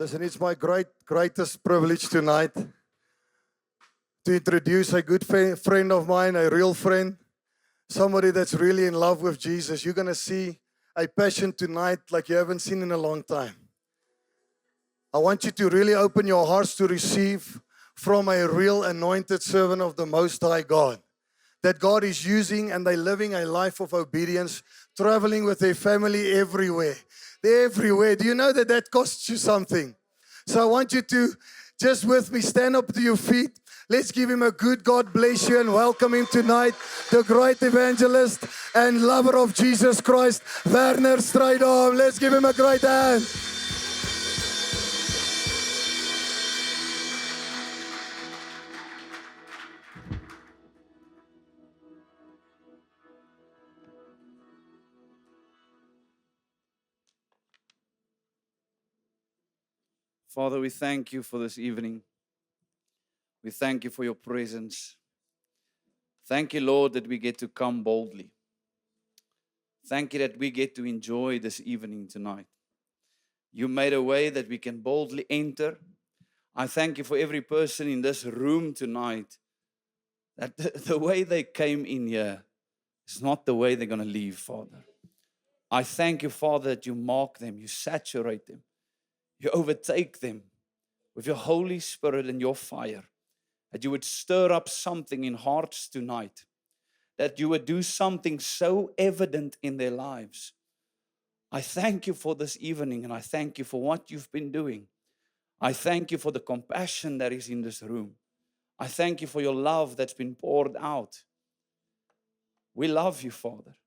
Listen, it's my greatest privilege tonight to introduce a good friend of mine, a real friend, somebody that's really in love with Jesus. You're going to see a passion tonight like you haven't seen in a long time. I want you to really open your hearts to receive from a real anointed servant of the Most High God, that God is using, and they're living a life of obedience, traveling with their family everywhere. They're everywhere. Do you know that that costs you something? So I want you to, just with me, stand up to your feet. Let's give him a good God bless you and welcome him tonight, the great evangelist and lover of Jesus Christ, Werner Strydom. Let's give him a great hand. Father, we thank you for this evening. We thank you for your presence. Thank you, Lord, that we get to come boldly. Thank you that we get to enjoy this evening tonight. You made a way that we can boldly enter. I thank you for every person in this room tonight, that the way they came in here is not the way they're going to leave, Father. I thank you, Father, that you mark them, you saturate them, you overtake them with your Holy Spirit and your fire, that you would stir up something in hearts tonight, that you would do something so evident in their lives. I thank you for this evening, and I thank you for what you've been doing. I thank you for the compassion that is in this room. I thank you for your love that's been poured out. We love you, Father.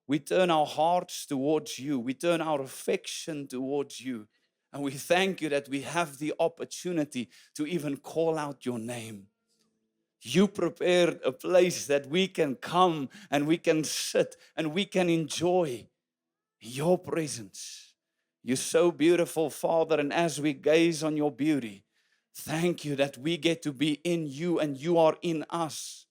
We turn our hearts towards you. We turn our affection towards you. And we thank you that we have the opportunity to even call out your name. You prepared a place that we can come and we can sit and we can enjoy your presence. You're so beautiful, Father, and as we gaze on your beauty, thank you that we get to be in you and you are in us.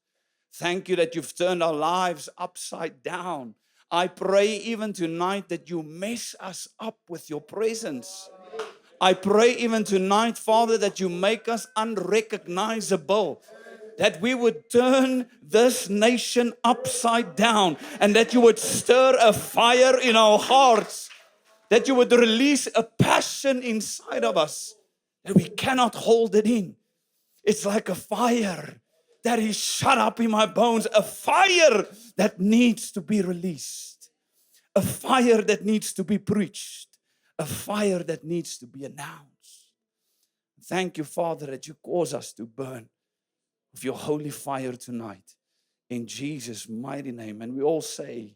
Thank you that you've turned our lives upside down. I pray even tonight that you mess us up with your presence. I pray even tonight, Father, that you make us unrecognizable, that we would turn this nation upside down, and that you would stir a fire in our hearts, that you would release a passion inside of us, that we cannot hold it in. It's like a fire that is shut up in my bones, a fire that needs to be released, a fire that needs to be preached, a fire that needs to be announced. Thank you, Father, that you cause us to burn with your holy fire tonight. In Jesus' mighty name. And we all say,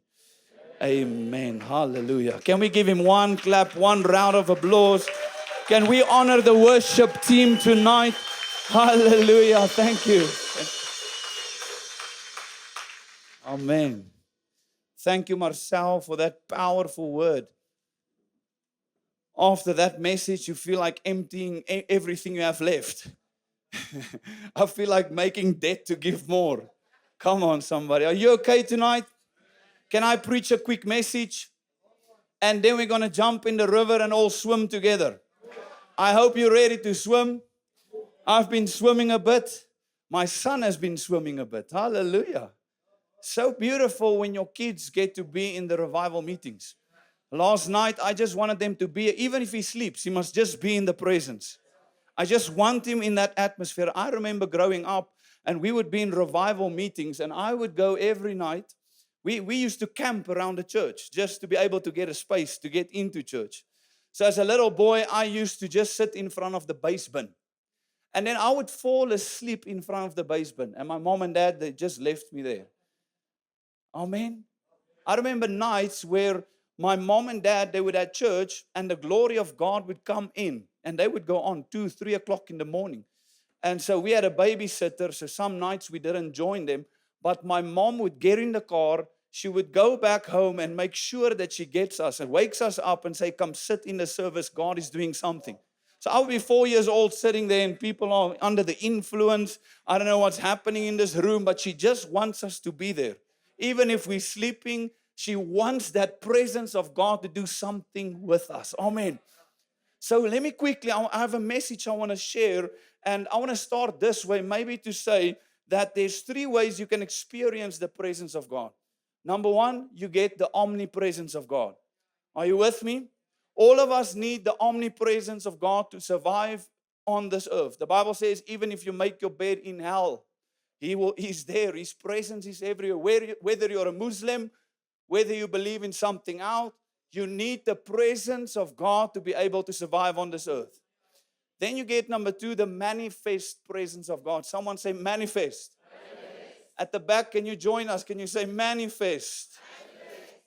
amen. Hallelujah. Can we give him one clap, one round of applause? Can we honor the worship team tonight? Hallelujah. Thank you. Amen. Thank you, Marcel, for that powerful word. After that message, you feel like emptying everything you have left. I feel like making debt to give more. Come on, somebody. Are you okay tonight? Can I preach a quick message? And then we're going to jump in the river and all swim together. I hope you're ready to swim. I've been swimming a bit. My son has been swimming a bit. Hallelujah. So beautiful when your kids get to be in the revival meetings. Last night, I just wanted them to be, even if he sleeps, he must just be in the presence. I just want him in that atmosphere. I remember growing up, and we would be in revival meetings, and I would go every night. We used to camp around the church just to be able to get a space to get into church. So as a little boy, I used to just sit in front of the base bin. And then I would fall asleep in front of the base bin. And my mom and dad, they just left me there. Amen. I remember nights where my mom and dad, they would at church, and the glory of God would come in. And they would go on 2, 3 o'clock in the morning. And so we had a babysitter, so some nights we didn't join them. But my mom would get in the car, she would go back home and make sure that she gets us and wakes us up and say, come sit in the service, God is doing something. So I would be 4 years old sitting there and people are under the influence. I don't know what's happening in this room, but she just wants us to be there. Even if we're sleeping, she wants that presence of God to do something with us. Amen. So let me quickly, I have a message I want to share, and I want to start this way, maybe to say that there's 3 ways you can experience the presence of God. Number 1, you get the omnipresence of God. Are you with me? All of us need the omnipresence of God to survive on this earth. The Bible says, even if you make your bed in hell, He's there. His presence is everywhere. Whether you're a Muslim, whether you believe in something else, you need the presence of God to be able to survive on this earth. Then you get number 2, the manifest presence of God. Someone say manifest. At the back, can you join us? Can you say manifest?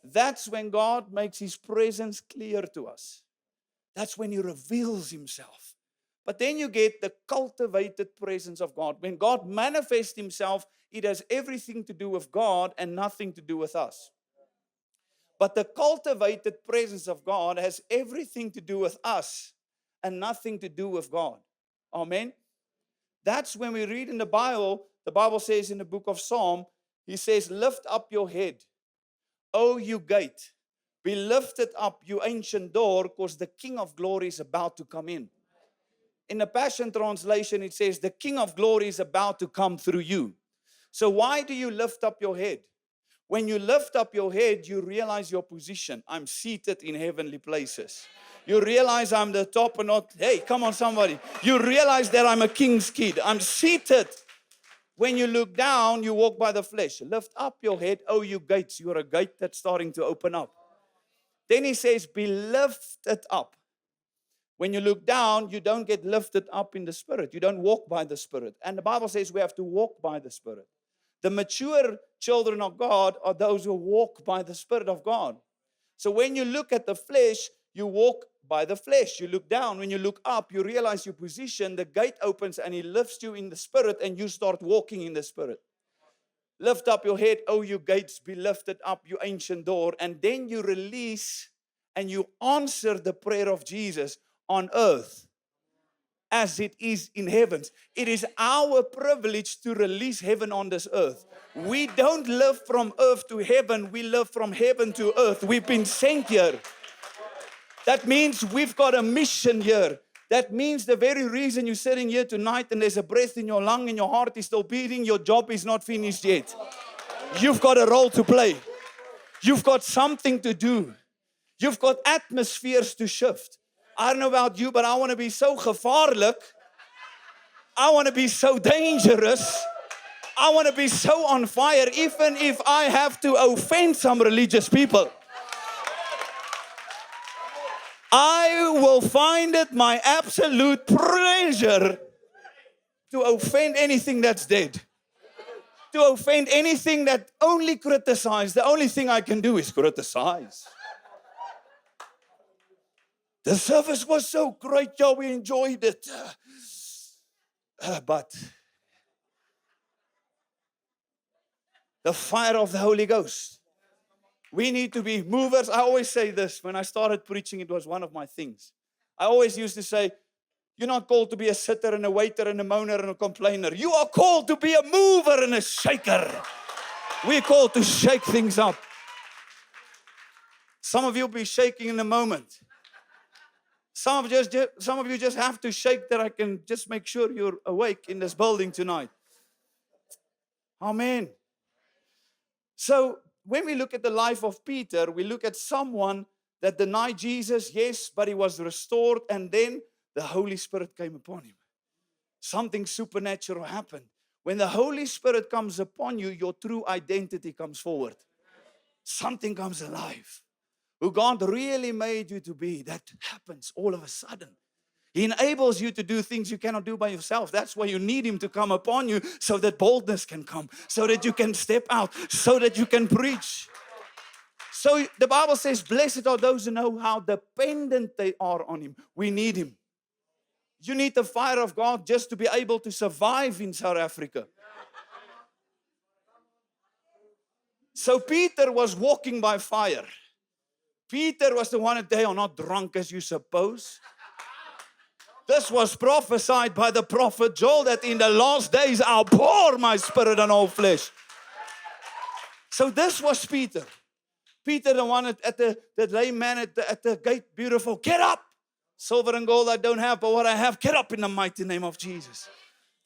That's when God makes His presence clear to us. That's when He reveals Himself. But then you get the cultivated presence of God. When God manifests Himself, it has everything to do with God and nothing to do with us. But the cultivated presence of God has everything to do with us and nothing to do with God. Amen? That's when we read in the Bible says in the book of Psalm, He says, lift up your head, O you gate. Be lifted up, you ancient door, because the King of glory is about to come in. In the Passion Translation, it says, the King of glory is about to come through you. So why do you lift up your head? When you lift up your head, you realize your position. I'm seated in heavenly places. You realize I'm the top and not, hey, come on somebody. You realize that I'm a king's kid. I'm seated. When you look down, you walk by the flesh. Lift up your head, oh you gates. You're a gate that's starting to open up. Then He says, be lifted up. When you look down, you don't get lifted up in the Spirit. You don't walk by the Spirit. And the Bible says we have to walk by the Spirit. The mature children of God are those who walk by the Spirit of God. So when you look at the flesh, you walk by the flesh. You look down. When you look up, you realize your position. The gate opens and He lifts you in the Spirit and you start walking in the Spirit. Lift up your head, O you gates, be lifted up, you ancient door. And then you release and you answer the prayer of Jesus on earth as it is in heavens. It is our privilege to release heaven on this earth. We don't live from earth to heaven. We live from heaven to earth. We've been sent here. That means we've got a mission here. That means the very reason you're sitting here tonight and there's a breath in your lung and your heart is still beating, your job is not finished yet. You've got a role to play. You've got something to do. You've got atmospheres to shift. I don't know about you, but I want to be so gevaarlijk. I want to be so dangerous. I want to be so on fire, even if I have to offend some religious people. I will find it my absolute pleasure to offend anything that's dead. To offend anything that only criticizes. The only thing I can do is criticize. The service was so great, y'all. We enjoyed it. But the fire of the Holy Ghost. We need to be movers. I always say this. When I started preaching, it was one of my things. I always used to say, you're not called to be a sitter and a waiter and a moaner and a complainer. You are called to be a mover and a shaker. We're called to shake things up. Some of you will be shaking in a moment. Some of you just have to shake that I can just make sure you're awake in this building tonight. Amen. So when we look at the life of Peter, we look at someone that denied Jesus, yes, but he was restored, and then the Holy Spirit came upon him. Something supernatural happened. When the Holy Spirit comes upon you, your true identity comes forward. Something comes alive. Who God really made you to be, that happens all of a sudden. He enables you to do things you cannot do by yourself. That's why you need Him to come upon you so that boldness can come, so that you can step out, so that you can preach. So the Bible says, blessed are those who know how dependent they are on Him. We need Him. You need the fire of God just to be able to survive in South Africa. So Peter was walking by fire. Peter was the one that they are not drunk as you suppose. This was prophesied by the prophet Joel that in the last days I'll pour my spirit on all flesh. So this was Peter. Peter, the one at the lame man at the gate, beautiful, get up. Silver and gold I don't have, but what I have, get up in the mighty name of Jesus.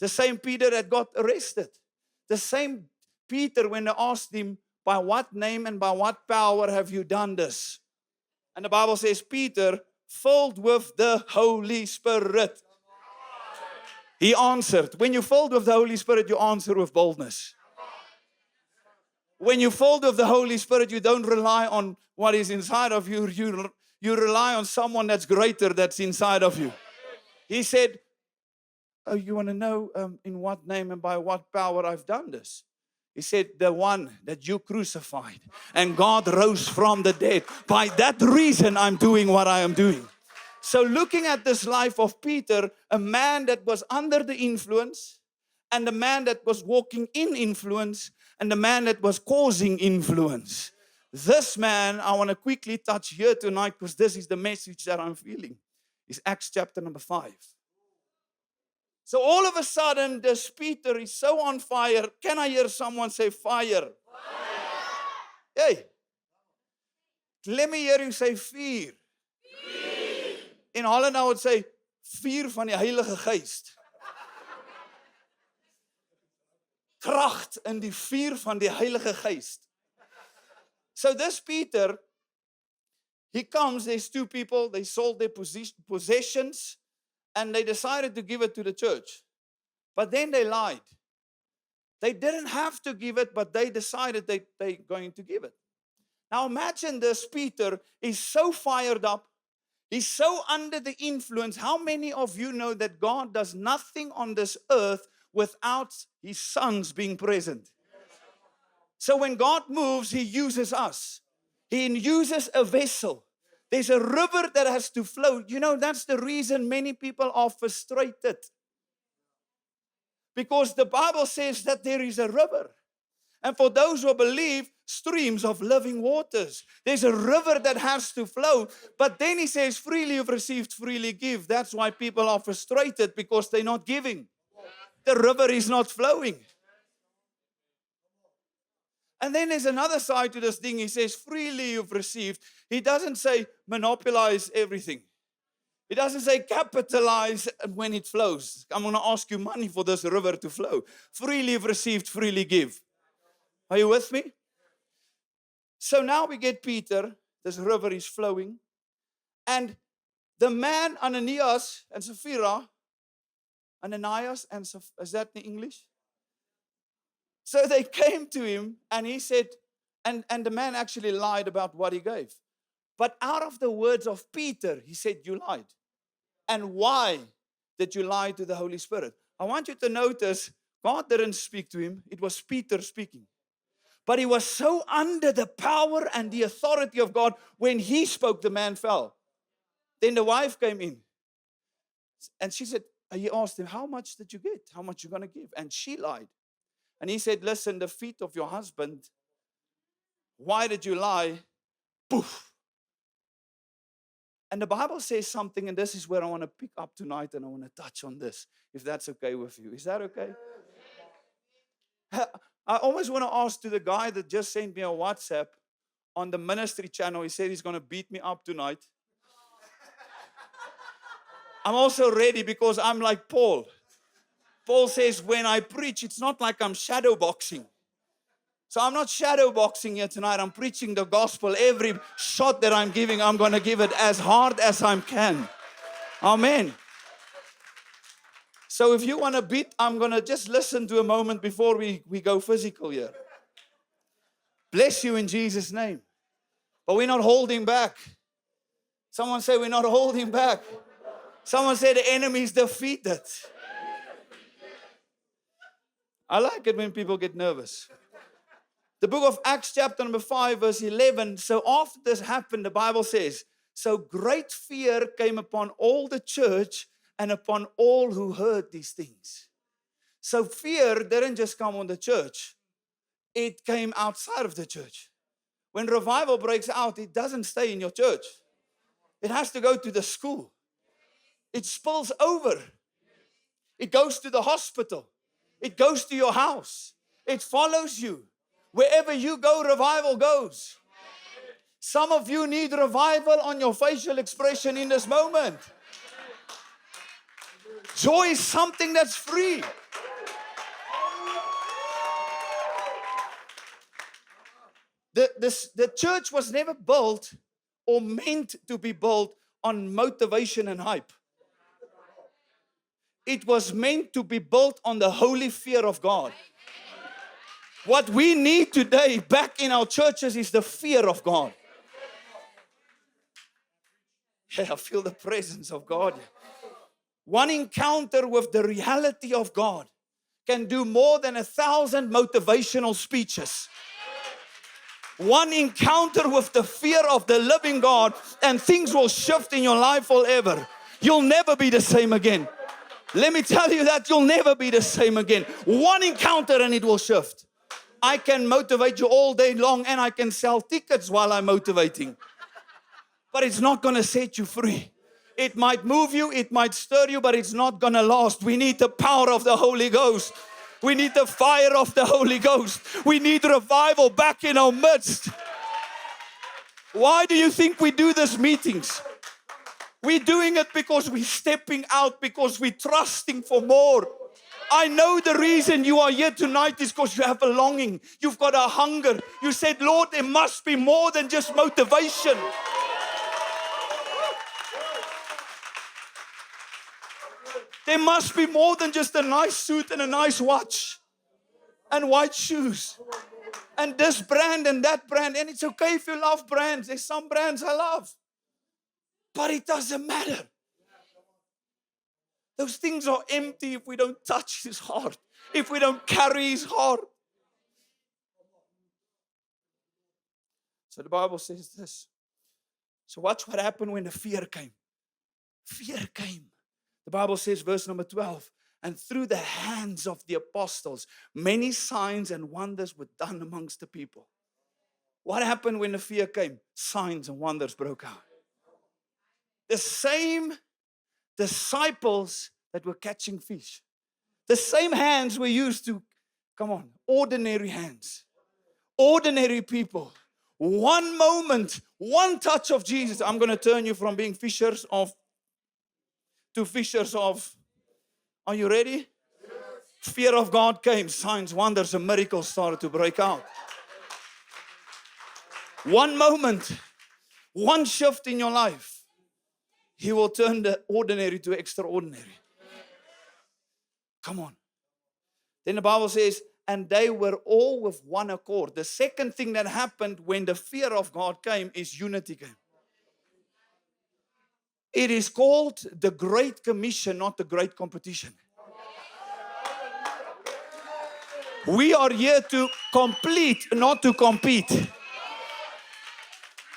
The same Peter that got arrested. The same Peter when they asked him, by what name and by what power have you done this? And the Bible says, Peter, filled with the Holy Spirit. He answered. When you're filled with the Holy Spirit, you answer with boldness. When you're filled with the Holy Spirit, you don't rely on what is inside of you. You rely on someone that's greater that's inside of you. He said, oh, you want to know in what name and by what power I've done this? He said, the one that you crucified and God rose from the dead. By that reason, I'm doing what I am doing. So looking at this life of Peter, a man that was under the influence and a man that was walking in influence and the man that was causing influence. This man, I want to quickly touch here tonight because this is the message that I'm feeling. Is Acts chapter number 5. So all of a sudden, this Peter is so on fire. Can I hear someone say fire? Fire. Hey. Let me hear you say fear. Fear. In Holland, I would say vuur van die Heilige Geest. Kracht in die vuur van die Heilige Geest. So this Peter, he comes, there's two people, they sold their possessions and they decided to give it to the church. But then they lied. They didn't have to give it, but they decided they're going to give it. Now imagine this Peter is so fired up. He's so under the influence. How many of you know that God does nothing on this earth without his sons being present? So when God moves, he uses us. He uses a vessel. There's a river that has to flow. You know, that's the reason many people are frustrated. Because the Bible says that there is a river. And for those who believe, streams of living waters. There's a river that has to flow. But then he says, freely you've received, freely give. That's why people are frustrated because they're not giving. The river is not flowing. And then there's another side to this thing. He says, freely you've received. He doesn't say monopolize everything. He doesn't say capitalize when it flows. I'm going to ask you money for this river to flow. Freely you've received, freely give. Are you with me? So now we get Peter. This river is flowing. And the man Ananias and Sapphira, Ananias and Sapphira, is that in English? So they came to him and he said, and the man actually lied about what he gave. But out of the words of Peter, he said, you lied. And why did you lie to the Holy Spirit? I want you to notice, God didn't speak to him. It was Peter speaking. But he was so under the power and the authority of God, when he spoke, the man fell. Then the wife came in. And she said, he asked him, how much did you get? How much you going to give? And she lied. And he said, listen, the feet of your husband, why did you lie? Poof. And the Bible says something, and this is where I want to pick up tonight, and I want to touch on this, if that's okay with you. Is that okay? I always want to ask to the guy that just sent me a WhatsApp on the ministry channel. He said he's going to beat me up tonight. I'm also ready because I'm like Paul. Paul says, when I preach, it's not like I'm shadow boxing. So I'm not shadow boxing here tonight. I'm preaching the gospel. Every shot that I'm giving, I'm going to give it as hard as I can. Amen. So if you want to beat, I'm going to just listen to a moment before we go physical here. Bless you in Jesus' name. But we're not holding back. Someone say we're not holding back. Someone say the enemy is defeated. I like it when people get nervous. The book of Acts chapter number 5 verse 11. So after this happened, the Bible says, so great fear came upon all the church and upon all who heard these things. So fear didn't just come on the church. It came outside of the church. When revival breaks out, it doesn't stay in your church. It has to go to the school. It spills over. It goes to the hospital. It goes to your house. It follows you. Wherever you go, revival goes. Some of you need revival on your facial expression in this moment. Joy is something that's free. The church was never built or meant to be built on motivation and hype. It was meant to be built on the holy fear of God. What we need today back in our churches is the fear of God. Yeah, I feel the presence of God. One encounter with the reality of God can do more than 1,000 motivational speeches. One encounter with the fear of the living God, and things will shift in your life forever. You'll never be the same again. Let me tell you that you'll never be the same again. One encounter and it will shift. I can motivate you all day long and I can sell tickets while I'm motivating. But it's not going to set you free. It might move you, it might stir you, but it's not going to last. We need the power of the Holy Ghost. We need the fire of the Holy Ghost. We need revival back in our midst. Why do you think we do these meetings? We're doing it because we're stepping out, because we're trusting for more. I know the reason you are here tonight is because you have a longing. You've got a hunger. You said, Lord, there must be more than just motivation. There must be more than just a nice suit and a nice watch and white shoes and this brand and that brand. And it's okay if you love brands. There's some brands I love. But it doesn't matter. Those things are empty if we don't touch His heart, if we don't carry His heart. So the Bible says this. So watch what happened when the fear came. Fear came. The Bible says, verse number 12, and through the hands of the apostles, many signs and wonders were done amongst the people. What happened when the fear came? Signs and wonders broke out. The same disciples that were catching fish, the same hands were used to, ordinary hands, ordinary people. One moment, one touch of Jesus. I'm going to turn you from being fishers of to fishers of. Are you ready? Fear of God came. Signs, wonders, and miracles started to break out. One moment, one shift in your life, He will turn the ordinary to extraordinary. Come on. Then the Bible says, and they were all with one accord. The second thing that happened when the fear of God came is unity came. It is called the Great Commission, not the Great Competition. We are here to complete, not to compete.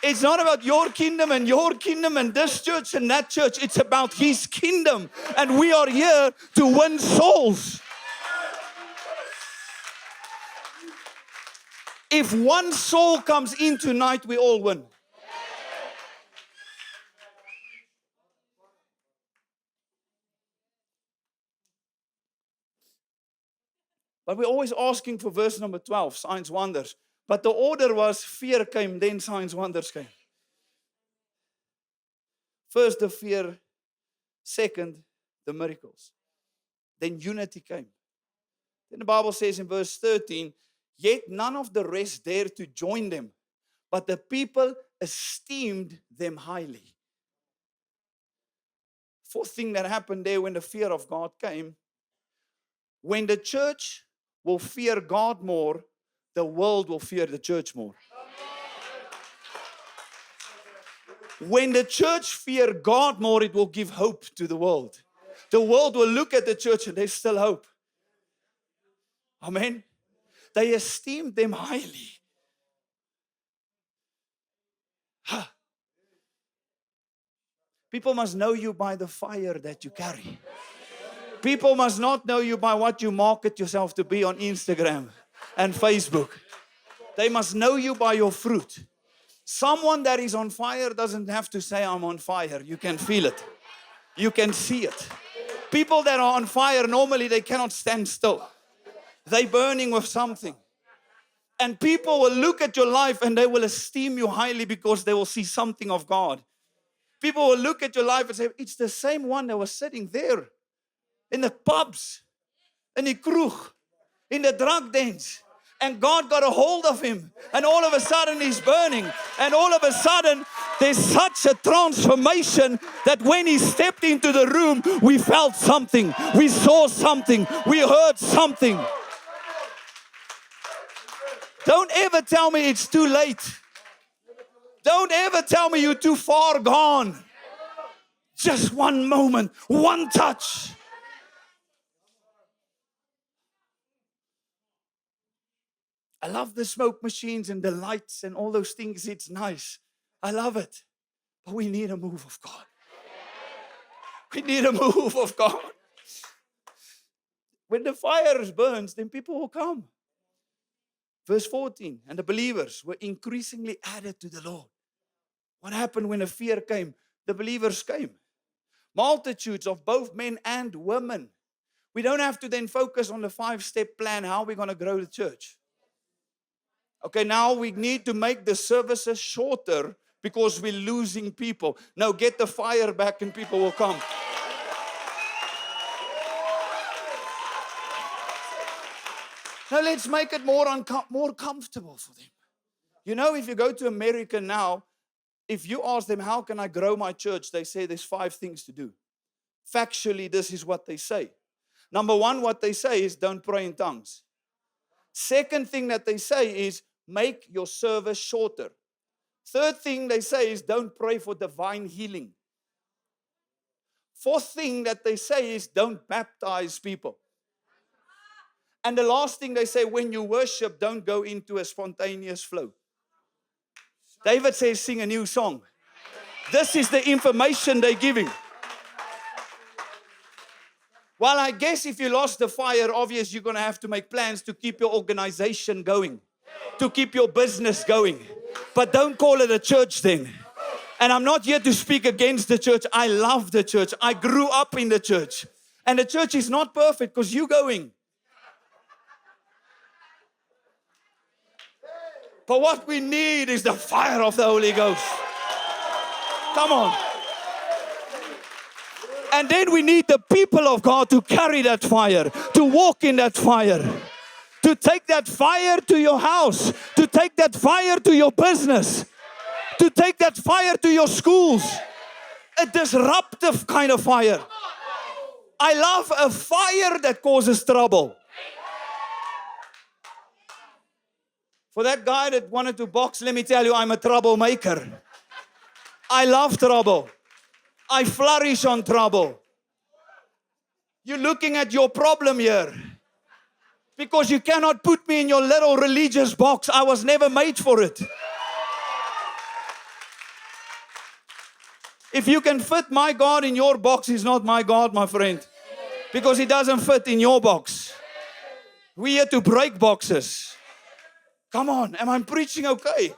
It's not about your kingdom and this church and that church. It's about His kingdom. And we are here to win souls. If one soul comes in tonight, we all win. But we're always asking for verse number 12, signs, wonders. But the order was fear came, then signs, wonders came. First the fear, second the miracles. Then unity came. Then the Bible says in verse 13, yet none of the rest dared to join them, but the people esteemed them highly. Fourth thing that happened there when the fear of God came, when the church will fear God more, the world will fear the church more. When the church fear God more, it will give hope to the world. The world will look at the church and there's still hope. Amen. They esteemed them highly. People must know you by the fire that you carry. People must not know you by what you market yourself to be on Instagram and Facebook. They must know you by your fruit. Someone that is on fire doesn't have to say, I'm on fire. You can feel it. You can see it. People that are on fire, normally they cannot stand still. They're burning with something. And people will look at your life and they will esteem you highly because they will see something of God. People will look at your life and say, it's the same one that was sitting there. in the pubs, in die kroeg, in the drug dens. And God got a hold of him. And all of a sudden he's burning. And all of a sudden there's such a transformation that when he stepped into the room, we felt something. We saw something. We heard something. Don't ever tell me it's too late. Don't ever tell me you're too far gone. Just one moment, one touch. I love the smoke machines and the lights and all those things. It's nice. I love it. But we need a move of God. We need a move of God. When the fire burns, then people will come. Verse 14, and the believers were increasingly added to the Lord. What happened when the fear came? The believers came. Multitudes of both men and women. We don't have to then focus on the 5-step plan, how we're going to grow the church. Okay, now we need to make the services shorter because we're losing people. No, get the fire back and people will come. Now let's make it more comfortable for them. You know, if you go to America now, if you ask them, how can I grow my church? They say there's 5 things to do. Factually, this is what they say. Number 1, what they say is don't pray in tongues. Second thing that they say is make your service shorter. Third thing they say is don't pray for divine healing. Fourth thing that they say is don't baptize people. And the last thing they say, when you worship, don't go into a spontaneous flow. David says, sing a new song. This is the information they're giving. Well, I guess if you lost the fire, obviously you're going to have to make plans to keep your organization going, to keep your business going. But don't call it a church then. And I'm not here to speak against the church. I love the church. I grew up in the church. And the church is not perfect because you're going. But what we need is the fire of the Holy Ghost. Come on. And then we need the people of God to carry that fire, to walk in that fire, to take that fire to your house, to take that fire to your business, to take that fire to your schools. A disruptive kind of fire. I love a fire that causes trouble. For that guy that wanted to box, let me tell you, I'm a troublemaker. I love trouble. I flourish on trouble. You're looking at your problem here. Because you cannot put me in your little religious box. I was never made for it. If you can fit my God in your box, He's not my God, my friend. Because He doesn't fit in your box. We're here to break boxes. Come on, am I preaching okay?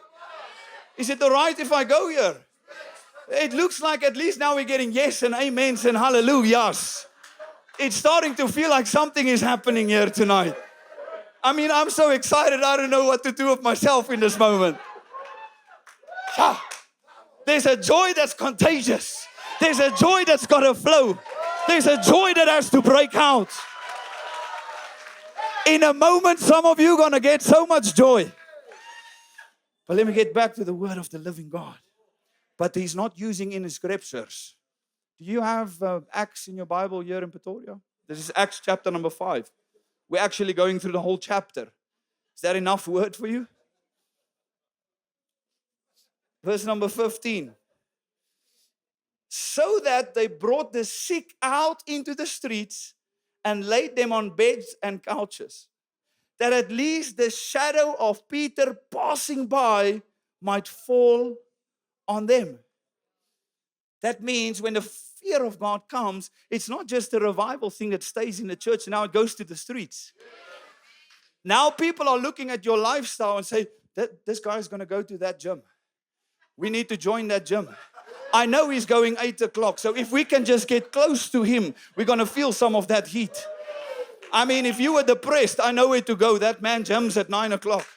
Is it all right if I go here? It looks like at least now we're getting yes and amens and hallelujahs. It's starting to feel like something is happening here tonight. I mean, I'm so excited, I don't know what to do with myself in this moment. There's a joy that's contagious. There's a joy that's got to flow. There's a joy that has to break out. In a moment, some of you are going to get so much joy. But let me get back to the word of the living God. But He's not using in the scriptures. Do you have Acts in your Bible here in Pretoria? This is Acts chapter number 5. We're actually going through the whole chapter. Is that enough word for you? Verse number 15. So that they brought the sick out into the streets and laid them on beds and couches, that at least the shadow of Peter passing by might fall on them. That means when the fear of God comes, it's not just a revival thing that stays in the church, now it goes to the streets. Now people are looking at your lifestyle and say, this guy is going to go to that gym. We need to join that gym. I know he's going 8 o'clock, so if we can just get close to him, we're going to feel some of that heat. I mean, if you were depressed, I know where to go. That man gyms at 9 o'clock.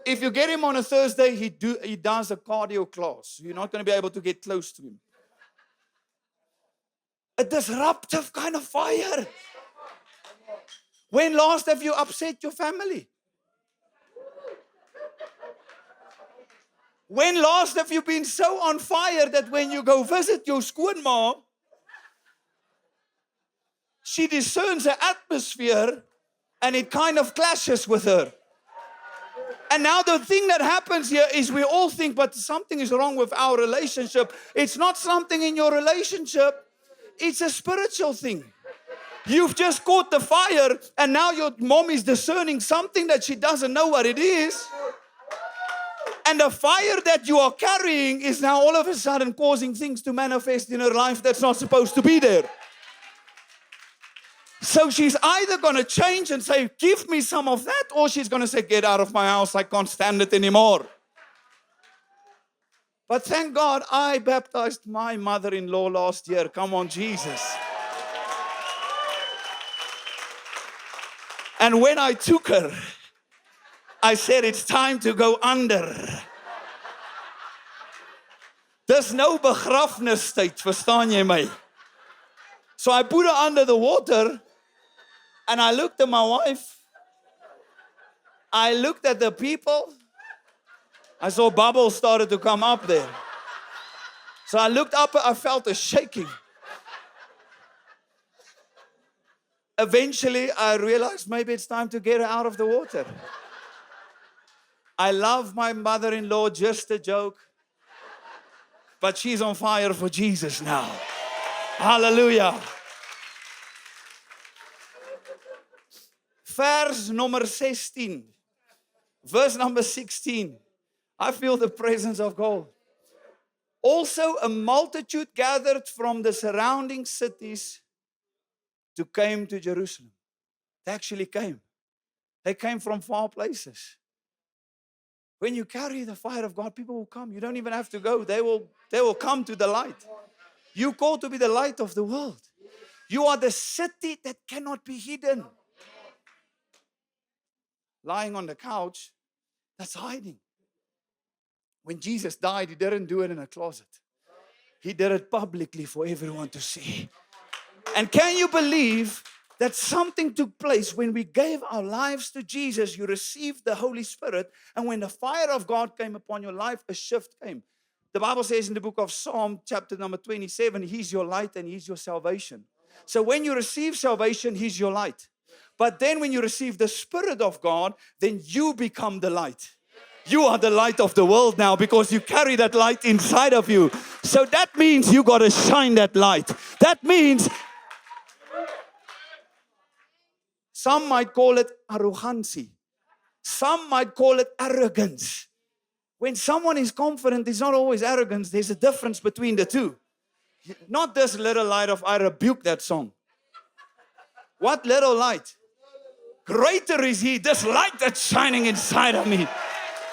If you get him on a Thursday, he does a cardio class. You're not going to be able to get close to him. A disruptive kind of fire. When last have you upset your family? When last have you been so on fire that when you go visit your skoonma, she discerns the atmosphere and it kind of clashes with her? And now the thing that happens here is we all think, but something is wrong with our relationship. It's not something in your relationship. It's a spiritual thing. You've just caught the fire and now your mom is discerning something that she doesn't know what it is. And the fire that you are carrying is now all of a sudden causing things to manifest in her life that's not supposed to be there. So she's either going to change and say, give me some of that, or she's going to say, get out of my house, I can't stand it anymore. But thank God I baptized my mother-in-law last year. Come on, Jesus. And when I took her, I said, it's time to go under. There's no begrafnistyd, verstaan jy my? So I put her under the water. And I looked at my wife. I looked at the people. I saw bubbles started to come up there. So I looked up, I felt a shaking. Eventually, I realized maybe it's time to get her out of the water. I love my mother-in-law, just a joke. But she's on fire for Jesus now. Hallelujah. Vers number 16. Verse number 16. I feel the presence of God. Also a multitude gathered from the surrounding cities to come to Jerusalem. They actually came. They came from far places. When you carry the fire of God, people will come. You don't even have to go. They will come to the light. You're called to be the light of the world. You are the city that cannot be hidden. Lying on the couch, that's hiding. When Jesus died, he didn't do it in a closet. He did it publicly for everyone to see. And can you believe that something took place when we gave our lives to Jesus? You received the Holy Spirit, and when the fire of God came upon your life, a shift came. The Bible says in the book of Psalm, chapter number 27, He's your light and He's your salvation. So when you receive salvation, He's your light. But then when you receive the Spirit of God, then you become the light. You are the light of the world now because you carry that light inside of you. So that means you got to shine that light. That means some might call it arrogancy. Some might call it arrogance. When someone is confident, it's not always arrogance. There's a difference between the two. Not this little light of I rebuke that song. What little light? Greater is He, this light that's shining inside of me.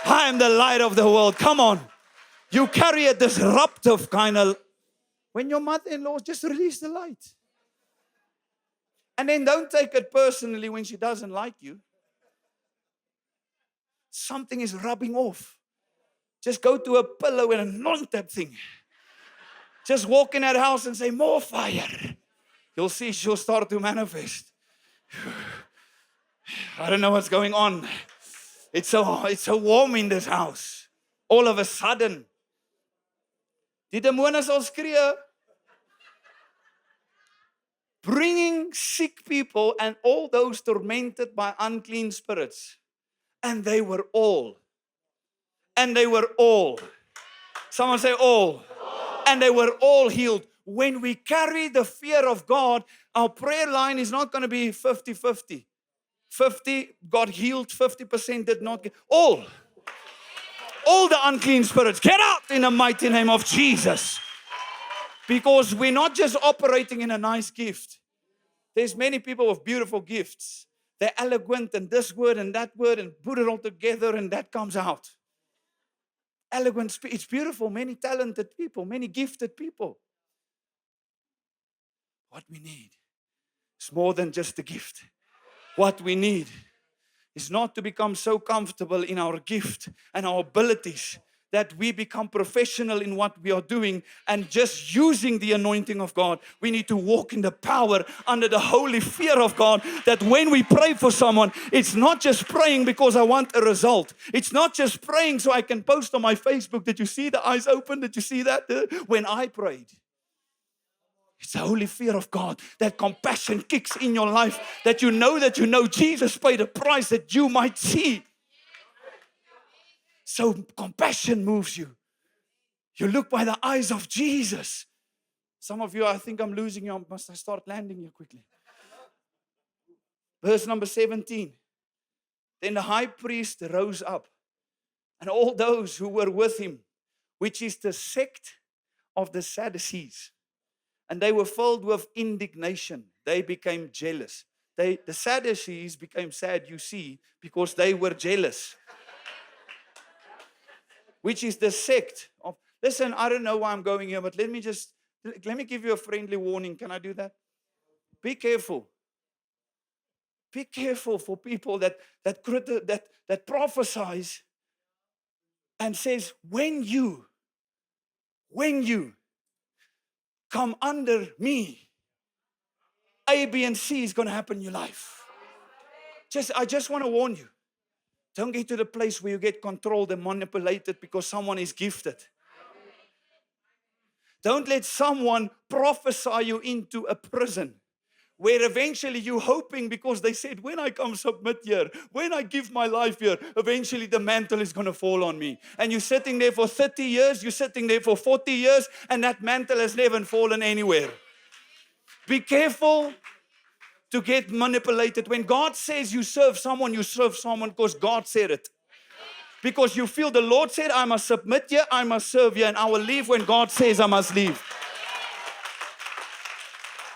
I am the light of the world. Come on. You carry a disruptive kind of... When your mother-in-law, just release the light. And then don't take it personally when she doesn't like you. Something is rubbing off. Just go to a pillow and anoint that thing. Just walk in that house and say, more fire. You'll see she'll start to manifest. I don't know what's going on. It's so warm in this house. All of a sudden. Die demone sal skree. Bringing sick people and all those tormented by unclean spirits. And they were all. And they were all. Someone say all. And they were all healed. When we carry the fear of God, our prayer line is not going to be 50-50. 50 got healed, 50% did not get. All the unclean spirits, get out in the mighty name of Jesus. Because we're not just operating in a nice gift. There's many people with beautiful gifts. They're eloquent and this word and that word and put it all together and that comes out. Eloquent, it's beautiful. Many talented people, many gifted people. What we need is more than just a gift. What we need is not to become so comfortable in our gift and our abilities that we become professional in what we are doing and just using the anointing of God. We need to walk in the power under the holy fear of God, that when we pray for someone, it's not just praying because I want a result. It's not just praying so I can post on my Facebook. Did you see the eyes open? Did you see that? When I prayed. It's the holy fear of God, that compassion kicks in your life, that you know Jesus paid a price that you might see. So compassion moves you. You look by the eyes of Jesus. Some of you, I think I'm losing you. Must I start landing here quickly? Verse number 17. Then the high priest rose up, and all those who were with him, which is the sect of the Sadducees, and they were filled with indignation. They became jealous. The Sadducees became sad, you see, because they were jealous. Which is the sect of, listen, I don't know why I'm going here, but let me give you a friendly warning. Can I do that? Be careful. Be careful for people that prophesies and says, when you come under me, A, B, and C is going to happen in your life. I just want to warn you. Don't get to the place where you get controlled and manipulated because someone is gifted. Don't let someone prophesy you into a prison where eventually you're hoping, because they said, when I come submit here, when I give my life here, eventually the mantle is going to fall on me. And you're sitting there for 30 years, you're sitting there for 40 years, and that mantle has never fallen anywhere. Be careful to get manipulated. When God says you serve someone because God said it. Because you feel the Lord said, I must submit here, I must serve here, and I will leave when God says I must leave.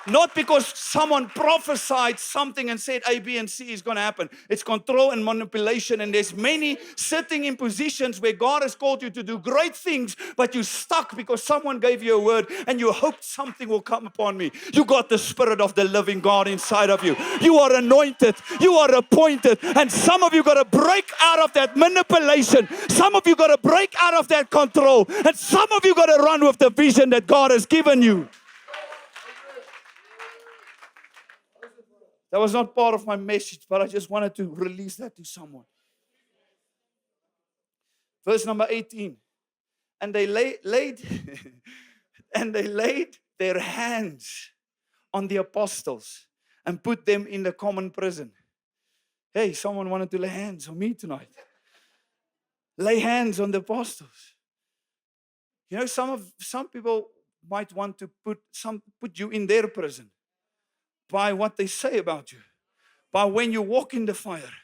Not because someone prophesied something and said A, B, and C is going to happen. It's control and manipulation. And there's many sitting in positions where God has called you to do great things, but you're stuck because someone gave you a word and you hoped something will come upon me. You got the Spirit of the living God inside of you. You are anointed. You are appointed. And some of you got to break out of that manipulation. Some of you got to break out of that control. And some of you got to run with the vision that God has given you. That was not part of my message, but I just wanted to release that to someone. Verse number 18. And they laid their hands on the apostles and put them in the common prison. Hey, someone wanted to lay hands on me tonight. Lay hands on the apostles. You know, some people might want to put you in their prison by what they say about you, by when you walk in the fire,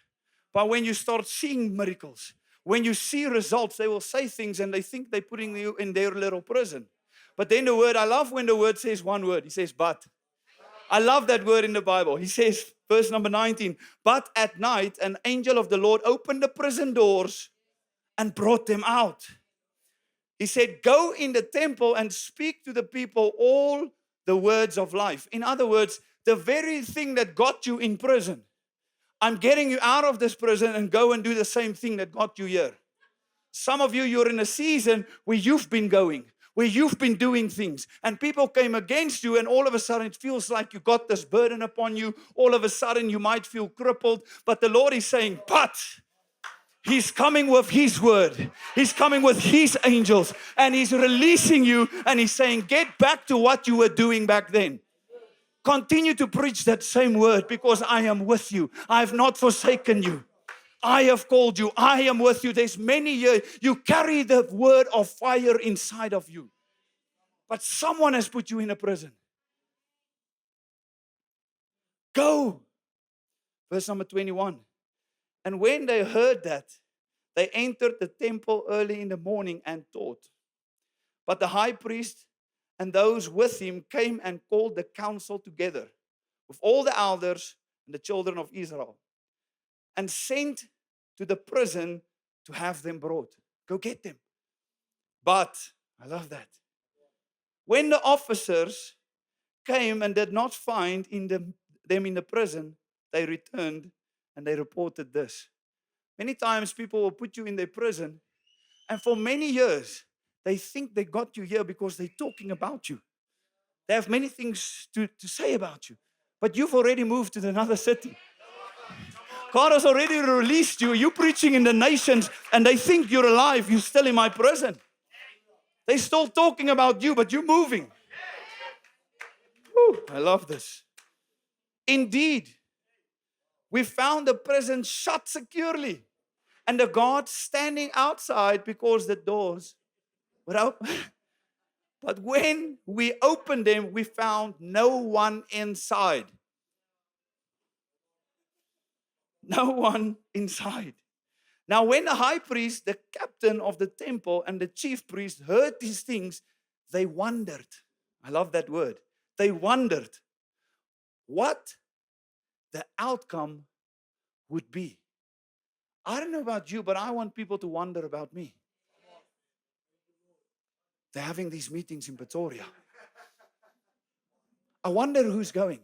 by when you start seeing miracles. When you see results, they will say things and they think they're putting you in their little prison. But then I love when the word says one word. He says, but. I love that word in the Bible. He says, verse number 19, but at night an angel of the Lord opened the prison doors and brought them out. He said, go in the temple and speak to the people all the words of life. In other words, the very thing that got you in prison, I'm getting you out of this prison and go and do the same thing that got you here. Some of you, you're in a season where you've been going, where you've been doing things, and people came against you, and all of a sudden it feels like you got this burden upon you. All of a sudden you might feel crippled, but the Lord is saying, but He's coming with His word. He's coming with His angels, and He's releasing you, and He's saying, get back to what you were doing back then. Continue to preach that same word, because I am with you. I have not forsaken you. I have called you. I am with you. There's many years. You carry the word of fire inside of you. But someone has put you in a prison. Go. Verse number 21. And when they heard that, they entered the temple early in the morning and taught. But the high priest and those with him came and called the council together with all the elders and the children of Israel, and sent to the prison to have them brought. Go get them. But, I love that. When the officers came and did not find them in the prison, they returned and they reported this. Many times people will put you in their prison And for many years, they think they got you here because they're talking about you. They have many things to say about you. But you've already moved to another city. God has already released you. You're preaching in the nations, and they think you're alive. You're still in my prison. They're still talking about you, but you're moving. Whew, I love this. Indeed, we found the prison shut securely, and the guards standing outside because the doors were open. But when we opened them, we found no one inside. No one inside. Now, when the high priest, the captain of the temple, and the chief priest heard these things, they wondered. I love that word. They wondered what the outcome would be. I don't know about you, but I want people to wonder about me. They're having these meetings in Pretoria. I wonder who's going.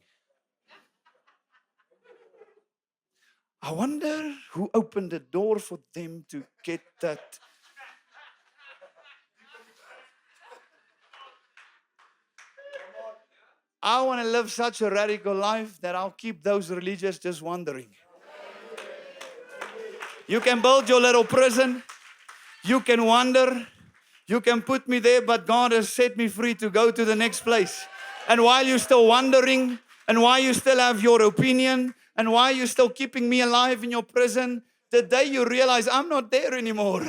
I wonder who opened the door for them to get that. I want to live such a radical life that I'll keep those religious just wondering. You can build your little prison. You can wonder. You can put me there, but God has set me free to go to the next place. And while you're still wondering, and while you still have your opinion, and while you're still keeping me alive in your prison, the day you realize I'm not there anymore.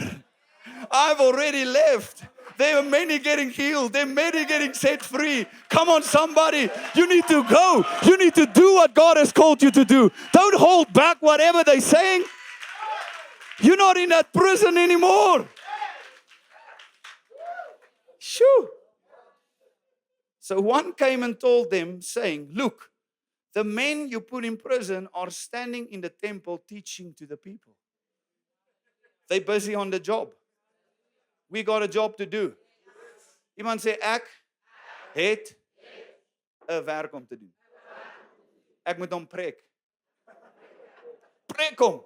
I've already left. There are many getting healed. There are many getting set free. Come on, somebody. You need to go. You need to do what God has called you to do. Don't hold back whatever they're saying. You're not in that prison anymore. Shoo. So one came and told them, saying, look, the men you put in prison are standing in the temple teaching to the people. They're busy on the job. We got a job to do. Iemand sê ek het 'n werk om te doen. Ek moet hom preek. Preek hom.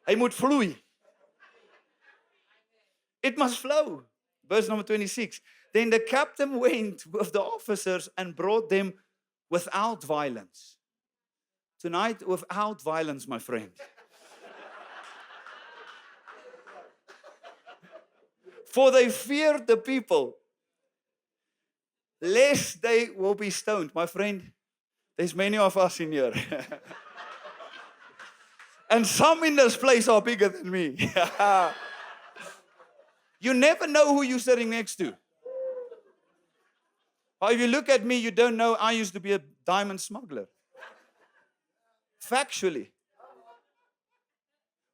Hy moet vloei. It must flow. Verse number 26. Then the captain went with the officers and brought them without violence. Tonight, without violence, my friend. For they feared the people, lest they will be stoned. My friend, there's many of us in here. And some in this place are bigger than me. You never know who you're sitting next to. Or if you look at me, you don't know I used to be a diamond smuggler. Factually.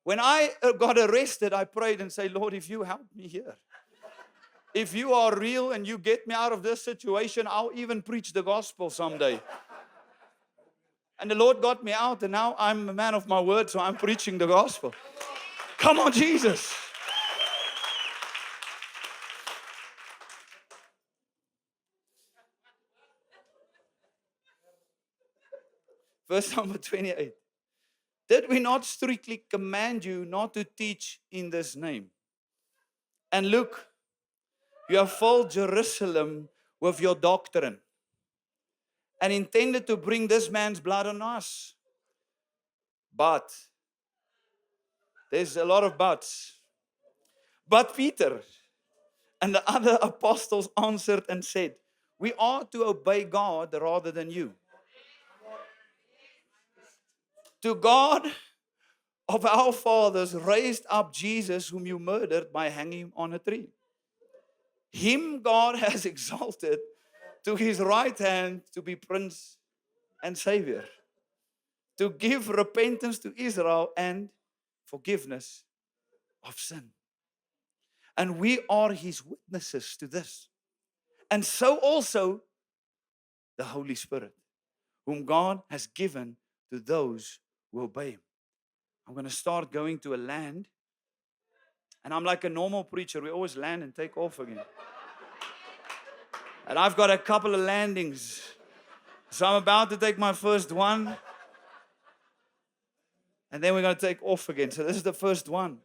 When I got arrested, I prayed and said, Lord, if you help me here, if you are real and you get me out of this situation, I'll even preach the gospel someday. And the Lord got me out, and now I'm a man of my word, so I'm preaching the gospel. Come on, Jesus. Verse number 28. Did we not strictly command you not to teach in this name? And look, you have filled Jerusalem with your doctrine and intended to bring this man's blood on us. But, there's a lot of buts. But Peter and the other apostles answered and said, we ought to obey God rather than you. To God of our fathers raised up Jesus, whom you murdered by hanging him on a tree. Him God has exalted to his right hand to be Prince and Savior, to give repentance to Israel and forgiveness of sin. And we are his witnesses to this. And so also the Holy Spirit, whom God has given to those who obey him. I'm going to start going to a land, and I'm like a normal preacher. We always land and take off again. And I've got a couple of landings. So I'm about to take my first one, and then we're going to take off again. So this is the first one.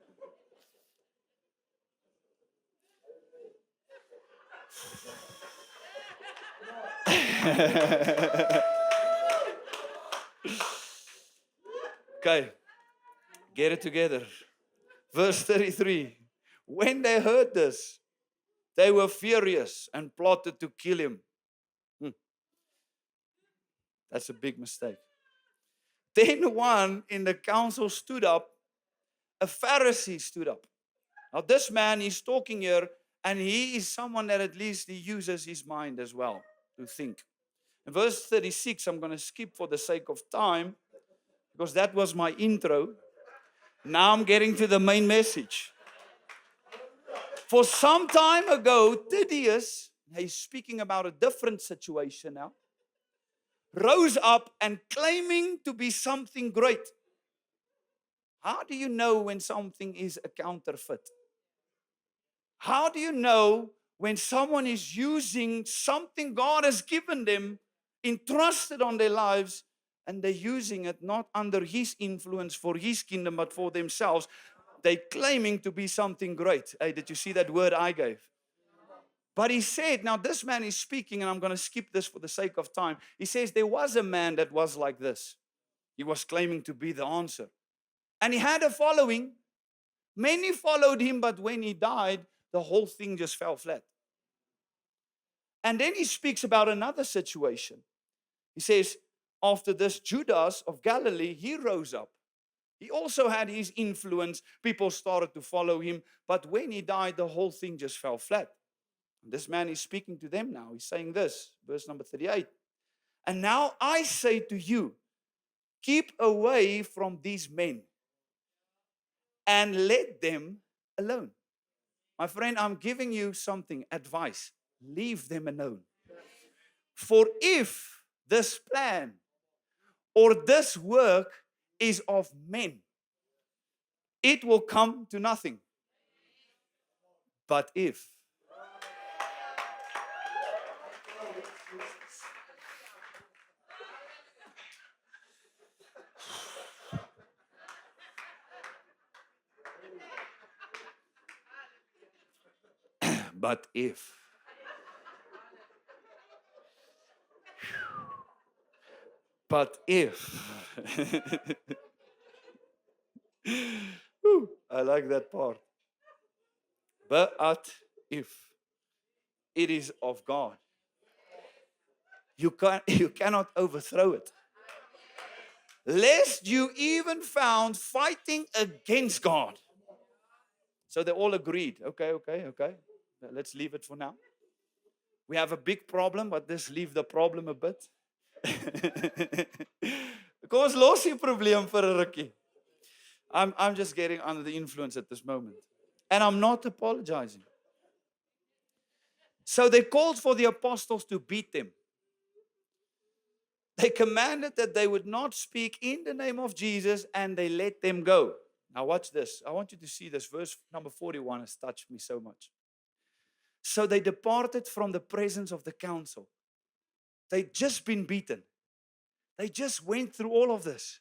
Okay, get it together. Verse 33. When they heard this, they were furious and plotted to kill him. That's a big mistake. Then one in the council stood up, a Pharisee stood up. Now this man is talking here, and he is someone that at least he uses his mind as well to think. In verse 36, I'm going to skip for the sake of time, because that was my intro. Now I'm getting to the main message. For some time ago, Thaddeus, he's speaking about a different situation now, rose up and claiming to be something great. How do you know when something is a counterfeit? How do you know when someone is using something God has given them, entrusted on their lives, and they're using it not under His influence for His kingdom, but for themselves? They're claiming to be something great. Hey, did you see that word I gave? But he said, now this man is speaking, and I'm going to skip this for the sake of time. He says, there was a man that was like this. He was claiming to be the answer. And he had a following. Many followed him, but when he died, the whole thing just fell flat. And then he speaks about another situation. He says, after this, Judas of Galilee, he rose up. He also had his influence. People started to follow him. But when he died, the whole thing just fell flat. And this man is speaking to them now. He's saying this, verse number 38. And now I say to you, keep away from these men and let them alone. My friend, I'm giving you something, advice. Leave them alone. For if this plan or this work is of men, it will come to nothing. But if But if. But if. I like that part. But if it is of God, you cannot overthrow it. Lest you even found fighting against God. So they all agreed. Okay. Let's leave it for now. We have a big problem, but let's leave the problem a bit. Kom ons los die probleem vir 'n rukkie. I'm just getting under the influence at this moment. And I'm not apologizing. So they called for the apostles to beat them. They commanded that they would not speak in the name of Jesus, and they let them go. Now watch this. I want you to see this. Verse number 41 has touched me so much. So they departed from the presence of the council. They'd just been beaten. They just went through all of this.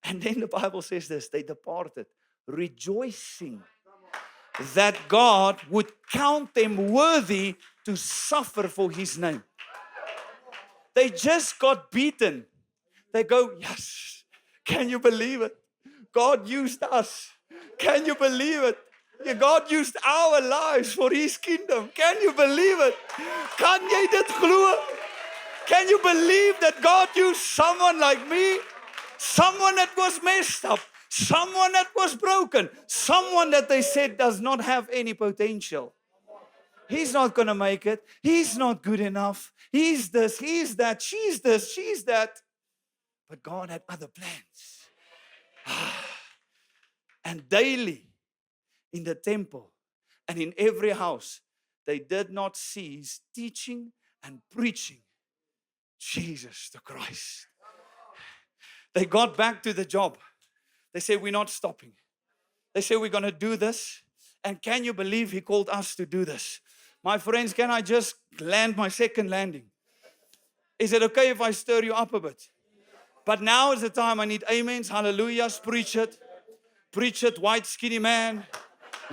And then the Bible says this, they departed, rejoicing that God would count them worthy to suffer for His name. They just got beaten. They go, yes, can you believe it? God used us. Can you believe it? God used our lives for His kingdom. Can you believe it? Kan jy dit glo? Can you believe that God used someone like me? Someone that was messed up. Someone that was broken. Someone that they said does not have any potential. He's not going to make it. He's not good enough. He's this, he's that, she's this, she's that. But God had other plans. And daily in the temple and in every house, they did not cease teaching and preaching Jesus the Christ. They got back to the job. They said, we're not stopping. They said, we're going to do this. And can you believe He called us to do this? My friends, can I just land my second landing? Is it okay if I stir you up a bit? But now is the time I need amens, hallelujahs, preach it. Preach it, white skinny man.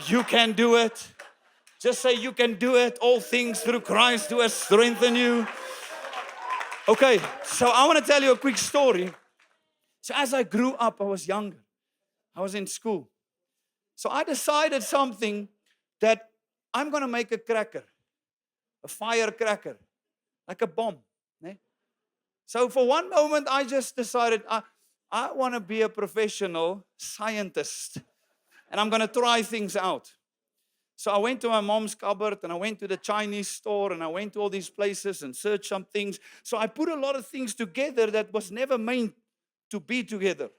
You can do it. Just say you can do it. All things through Christ who has strengthened you. Okay, so I want to tell you a quick story. So as I grew up, I was younger. I was in school. So I decided something that I'm going to make a cracker, a firecracker, like a bomb. né? So for one moment, I just decided I want to be a professional scientist. And I'm going to try things out. So I went to my mom's cupboard and I went to the Chinese store and I went to all these places and searched some things. So I put a lot of things together that was never meant to be together.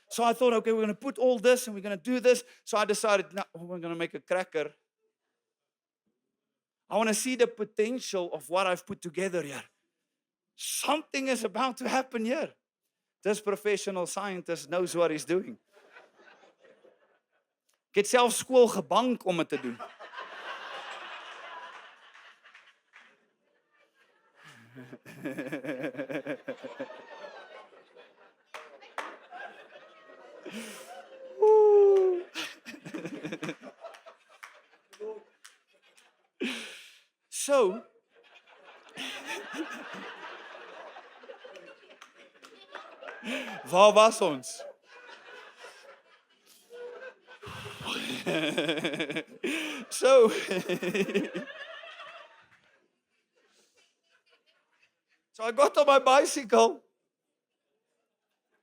So I thought, okay, we're going to put all this and we're going to do this. So I decided, no, we're going to make a cracker. I want to see the potential of what I've put together here. Something is about to happen here. This professional scientist knows what he's doing. Ek het self skool gebank om dit te doen. So, waar was ons? So, so I got on my bicycle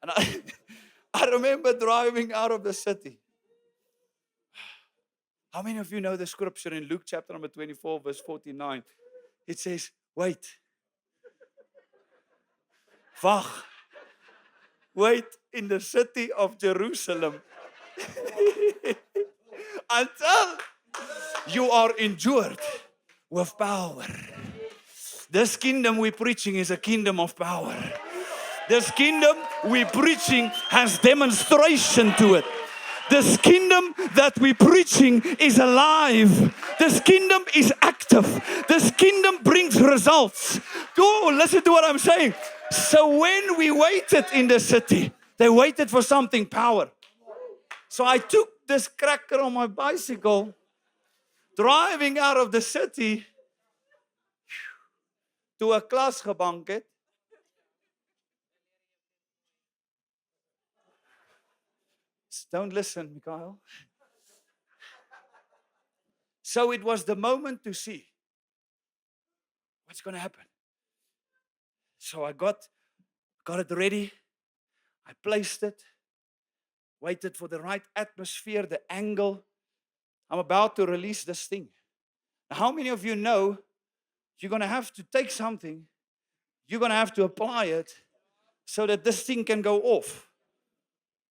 and I remember driving out of the city. How many of you know the scripture in Luke chapter number 24, verse 49? It says, wait. Wag. Wait in the city of Jerusalem until you are endured with power. This kingdom we're preaching is a kingdom of power. This kingdom we're preaching has demonstration to it. This kingdom that we're preaching is alive. This kingdom is active. This kingdom brings results. Oh, listen to what I'm saying. So when we waited in the city, they waited for something power. So I took this cracker on my bicycle, driving out of the city to a klasgebouw het. Don't listen, Mikhail. So it was the moment to see what's going to happen. So I got it ready. I placed it, waited for the right atmosphere, the angle. I'm about to release this thing. Now, how many of you know you're going to have to take something, you're going to have to apply it so that this thing can go off?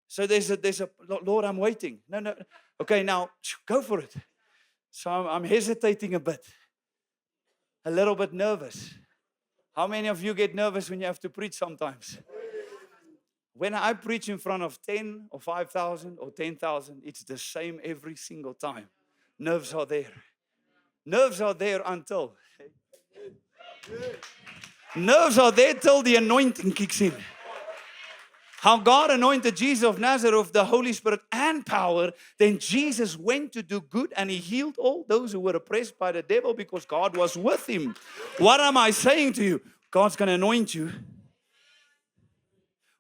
So there's a Lord, I'm waiting. No. Okay, now go for it. So I'm hesitating a little bit nervous. How many of you get nervous when you have to preach sometimes? When I preach in front of 10 or 5,000 or 10,000, it's the same every single time. Nerves are there. Nerves are there until. Nerves are there till the anointing kicks in. How God anointed Jesus of Nazareth with the Holy Spirit and power. Then Jesus went to do good and he healed all those who were oppressed by the devil because God was with him. What am I saying to you? God's going to anoint you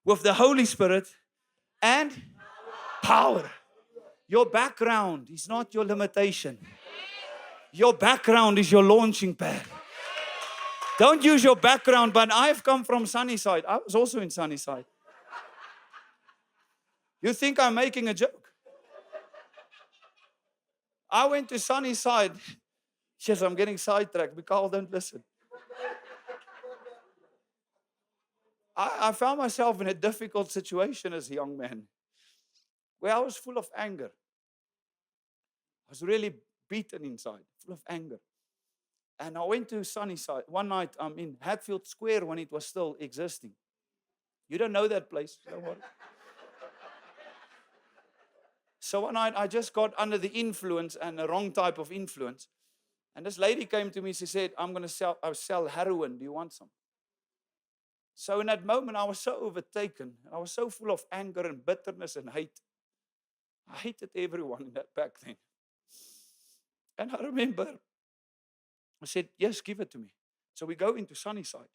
with the Holy Spirit and power. Your background is not your limitation. Your background is your launching pad. Don't use your background, but I've come from Sunnyside. I was also in Sunnyside. You think I'm making a joke? I went to Sunnyside. Yes, I'm getting sidetracked. Mikhail, don't listen. I found myself in a difficult situation as a young man where I was full of anger. I was really beaten inside, full of anger. And I went to Sunnyside. One night, I'm in Hatfield Square when it was still existing. You don't know that place, don't worry. So one night, I just got under the influence and the wrong type of influence. And this lady came to me, she said, I'll sell heroin. Do you want some? So in that moment, I was so overtaken. I was so full of anger and bitterness and hate. I hated everyone in that back then. And I remember, I said, yes, give it to me. So we go into Sunnyside.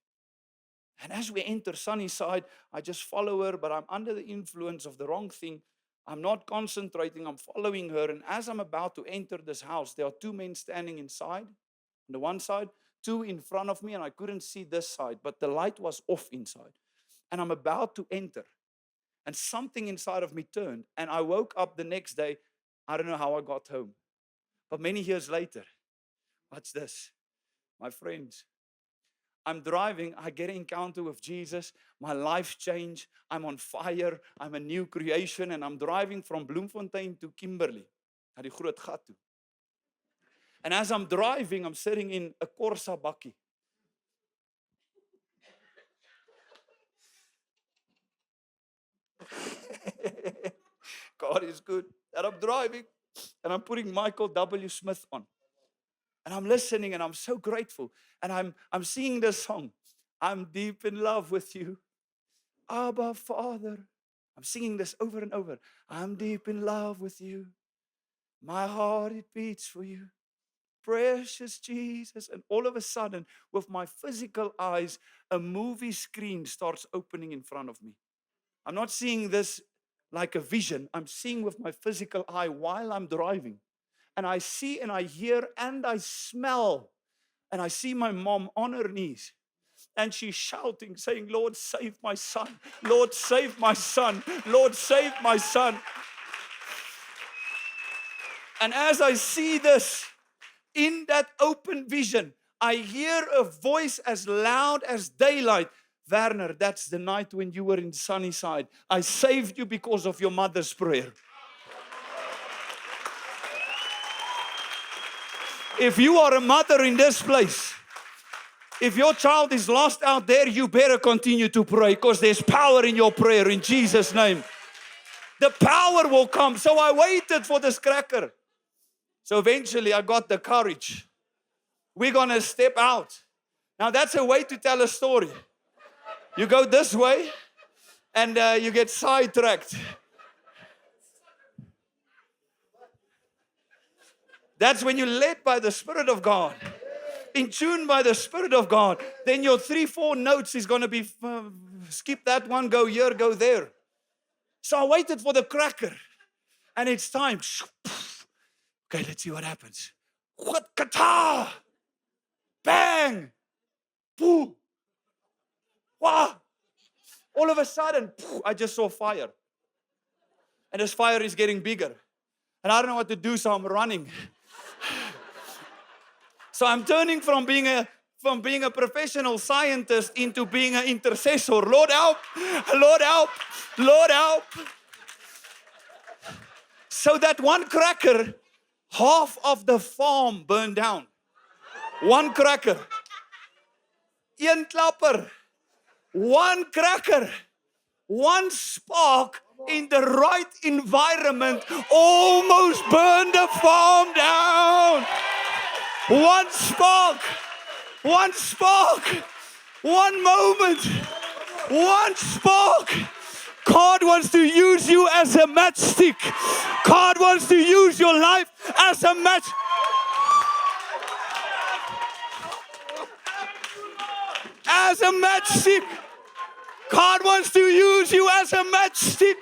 And as we enter Sunnyside, I just follow her, but I'm under the influence of the wrong thing. I'm not concentrating, I'm following her. And as I'm about to enter this house, there are two men standing inside, on the one side, two in front of me, and I couldn't see this side, but the light was off inside. And I'm about to enter. And something inside of me turned. And I woke up the next day. I don't know how I got home. But many years later, watch this. My friends, I'm driving, I get an encounter with Jesus, my life changed, I'm on fire, I'm a new creation, and I'm driving from Bloemfontein to Kimberley, na die groot gat toe. And as I'm driving, I'm sitting in a Corsa bakkie. God is good. And I'm driving, and I'm putting Michael W. Smith on. And I'm listening, and I'm so grateful. And I'm singing this song. I'm deep in love with you, Abba, Father. I'm singing this over and over. I'm deep in love with you. My heart, it beats for you. Precious Jesus. And all of a sudden, with my physical eyes, a movie screen starts opening in front of me. I'm not seeing this like a vision. I'm seeing with my physical eye while I'm driving. And I see and I hear and I smell. And I see my mom on her knees. And she's shouting, saying, Lord, save my son. Lord, save my son. Lord, save my son. And as I see this, in that open vision, I hear a voice as loud as daylight. Werner, that's the night when you were in Sunnyside. I saved you because of your mother's prayer. If you are a mother in this place, if your child is lost out there, you better continue to pray because there's power in your prayer in Jesus' name. The power will come. So I waited for this cracker. So eventually I got the courage. We're going to step out. Now that's a way to tell a story. You go this way and you get sidetracked. That's when you're led by the Spirit of God, in tune by the Spirit of God. Then your 3-4 notes is going to be, skip that one, go here, go there. So I waited for the cracker, and it's time. Okay, let's see what happens. What kata? Bang! Pooh! Wow! All of a sudden, I just saw fire. And this fire is getting bigger. And I don't know what to do, so I'm running. So I'm turning from being a professional scientist into being an intercessor. Lord help! Lord help! Lord help! So that one cracker, half of the farm burned down. One cracker. Een klapper. One cracker. One spark in the right environment almost burned the farm down. One spark, one spark, one moment, one spark. God wants to use you as a matchstick. God wants to use your life as a match. As a matchstick. God wants to use you as a matchstick.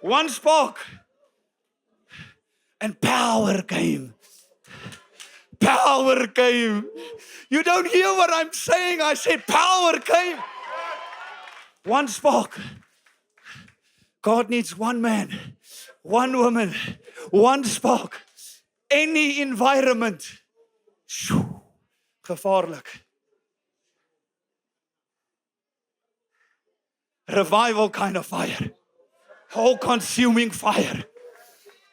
One spark. And power came. Power came. You don't hear what I'm saying. I said power came. One spark. God needs one man, one woman, one spark. Any environment. Gevaarlik. Revival kind of fire. All-consuming fire.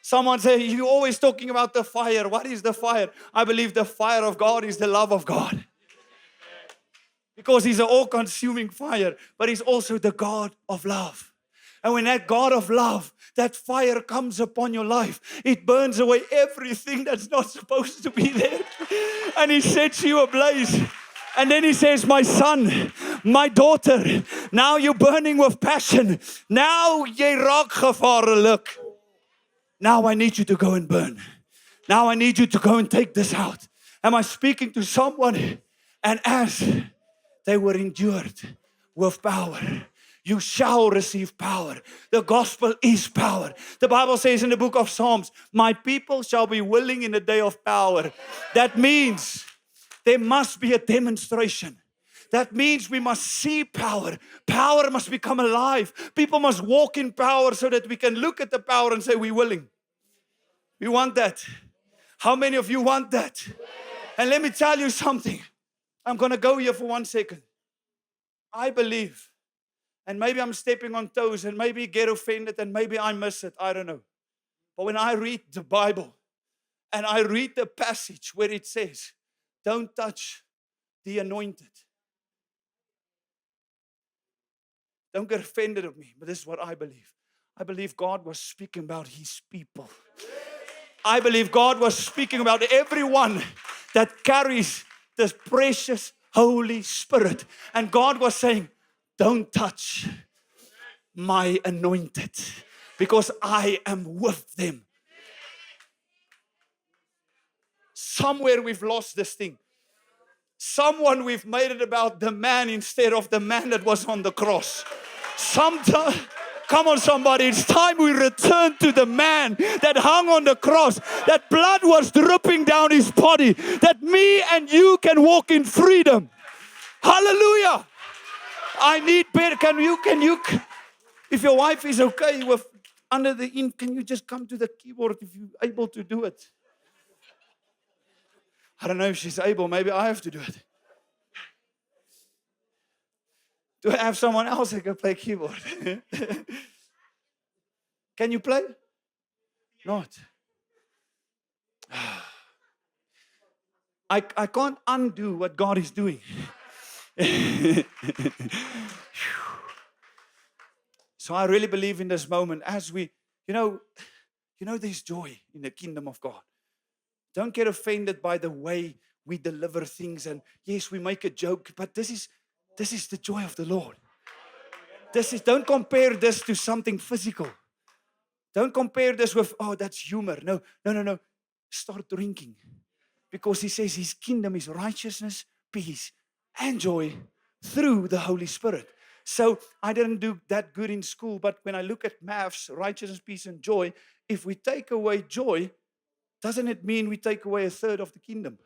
Someone say, you're always talking about the fire. What is the fire? I believe the fire of God is the love of God. Because He's an all-consuming fire, but He's also the God of love. And when that God of love, that fire comes upon your life, it burns away everything that's not supposed to be there. And He sets you ablaze. And then He says, my son, My daughter, now you're burning with passion. Now jy raak gevaarlik. Now I need you to go and burn. Now I need you to go and take this out. Am I speaking to someone? And as they were endured with power, you shall receive power. The gospel is power. The Bible says in the book of Psalms, my people shall be willing in the day of power. That means there must be a demonstration. That means we must see power. Power must become alive. People must walk in power so that we can look at the power and say, we're willing. We want that. How many of you want that? And let me tell you something. I'm going to go here for 1 second. I believe, and maybe I'm stepping on toes and maybe get offended and maybe I miss it. I don't know. But when I read the Bible and I read the passage where it says, don't touch the anointed. Don't get offended of me, but this is what I believe. I believe God was speaking about His people. I believe God was speaking about everyone that carries this precious Holy Spirit. And God was saying, don't touch my anointed because I am with them. Somewhere we've lost this thing. Someone we've made it about the man instead of the man that was on the cross. Sometimes, come on somebody, it's time we return to the man that hung on the cross, that blood was dripping down his body, that me and you can walk in freedom. Hallelujah. I need better. Can you, if your wife is okay with under the in, can you just come to the keyboard if you're able to do it? I don't know if she's able. Maybe I have to do it. Do I have someone else that can play keyboard? Can you play? Not. I can't undo what God is doing. So I really believe in this moment as we, you know, there's joy in the kingdom of God. Don't get offended by the way we deliver things. And yes, we make a joke, but this is the joy of the Lord. Don't compare this to something physical. Don't compare this with, oh, that's humor. No. Start drinking. Because He says His kingdom is righteousness, peace, and joy through the Holy Spirit. So I didn't do that good in school, but when I look at maths, righteousness, peace, and joy, if we take away joy, doesn't it mean we take away a third of the kingdom?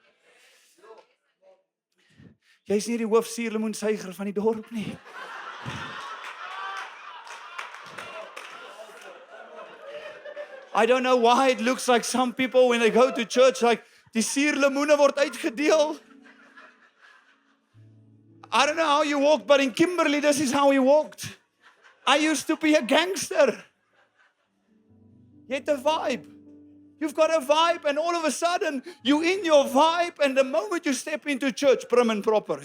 Jy's nie die hoofsuurlemoensuiger van die dorp nie. I don't know why it looks like some people when they go to church like die suurlemoene word uitgedeel. I don't know how you walked, but in Kimberley, this is how we walked. I used to be a gangster. You had a vibe. You've got a vibe, and all of a sudden, you're in your vibe, and the moment you step into church, prim and proper.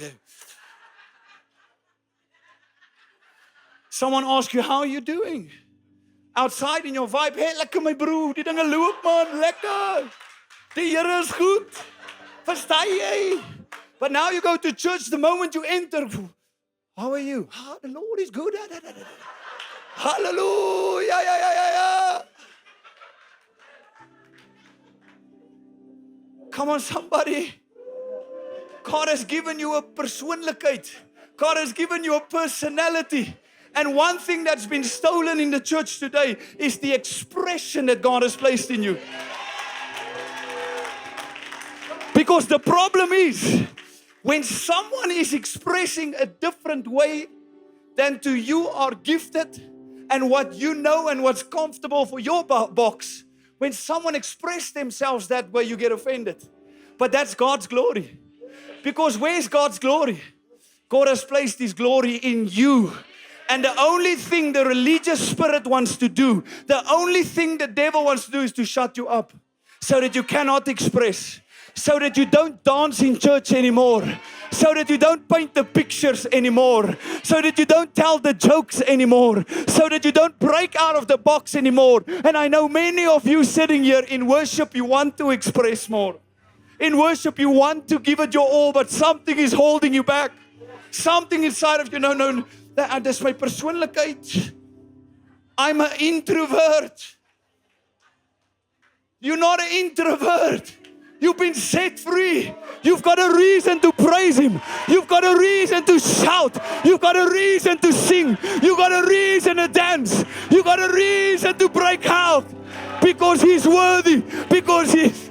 Someone asks you, how are you doing? Outside in your vibe, hey, lekker my broer, die dinge loop man, lekker. Die Here is goed. Verstaan jy? But now you go to church, the moment you enter, how are you? Oh, the Lord is good. Hallelujah. Yeah. Come on, somebody. God has given you a persoonlikheid. God has given you a personality. And one thing that's been stolen in the church today is the expression that God has placed in you. Because the problem is, when someone is expressing a different way than to you are gifted and what you know and what's comfortable for your box, when someone expresses themselves that way, you get offended. But that's God's glory. Because where's God's glory? God has placed His glory in you. And the only thing the religious spirit wants to do, the only thing the devil wants to do is to shut you up so that you cannot express, so that you don't dance in church anymore, so that you don't paint the pictures anymore, so that you don't tell the jokes anymore, so that you don't break out of the box anymore. And I know many of you sitting here in worship, you want to express more. In worship, you want to give it your all, but something is holding you back. Something inside of you, no, dis my persoonlikheid. I'm an introvert. You're not an introvert. You've been set free. You've got a reason to praise Him. You've got a reason to shout. You've got a reason to sing. You've got a reason to dance. You've got a reason to break out. Because He's worthy. Because He's...